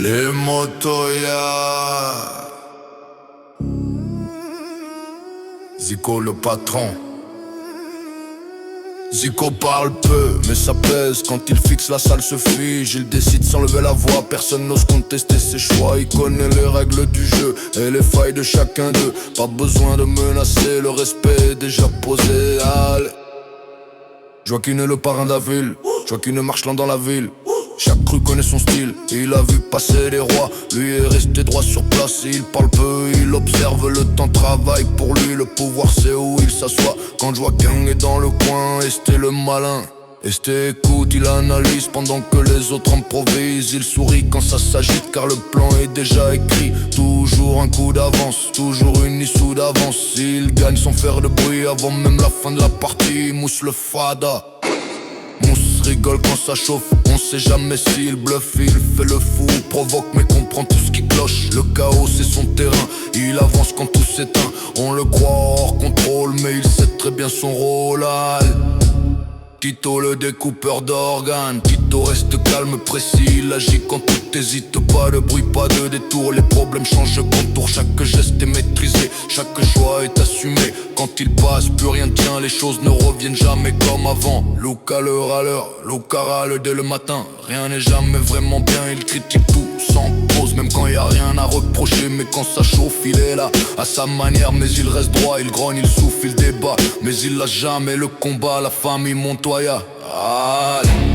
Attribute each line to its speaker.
Speaker 1: Les motoya, Zico le patron. Zico parle peu, mais ça pèse. Quand il fixe, la salle se fige. Il décide sans lever la voix, personne n'ose contester ses choix. Il connaît les règles du jeu et les failles de chacun d'eux. Pas besoin de menacer, le respect est déjà posé. Allez. Joaquin est le parrain de la ville, Joaquin marche lent dans la ville. Chaque rue connaît son style, il a vu passer les rois. Lui est resté droit sur place, il parle peu, il observe, le temps travaille pour lui. Le pouvoir c'est où il s'assoit, quand Joaquin est dans le coin. Esté le malin, Esté écoute, il analyse pendant que les autres improvisent. Il sourit quand ça s'agite car le plan est déjà écrit. Toujours un coup d'avance, toujours une issue d'avance. Il gagne sans faire de bruit avant même la fin de la partie. Mousse le fada, Mousse rigole quand ça chauffe, on sait jamais s'il bluffe, il fait le fou, provoque mais comprend tout ce qui cloche. Le chaos c'est son terrain, il avance quand tout s'éteint. On le croit hors contrôle mais il sait très bien son rôle. Tito le découpeur d'organes, Tito reste calme, précis, il agit quand tout hésite. Pas de bruit, pas de détour, les problèmes changent de contour. Chaque geste est maîtrisé, chaque choix est assumé. Quand il passe, plus rien ne tient, les choses ne reviennent jamais comme avant. Luca le râleur, Luca râle dès le matin. Rien n'est jamais vraiment bien, il critique tout sans pause. Même quand y a rien à reprocher, mais quand ça chauffe, il est là à sa manière, mais il reste droit, il grogne, il souffle, il débat. Mais il lâche jamais le combat, la famille Montoya. Allez.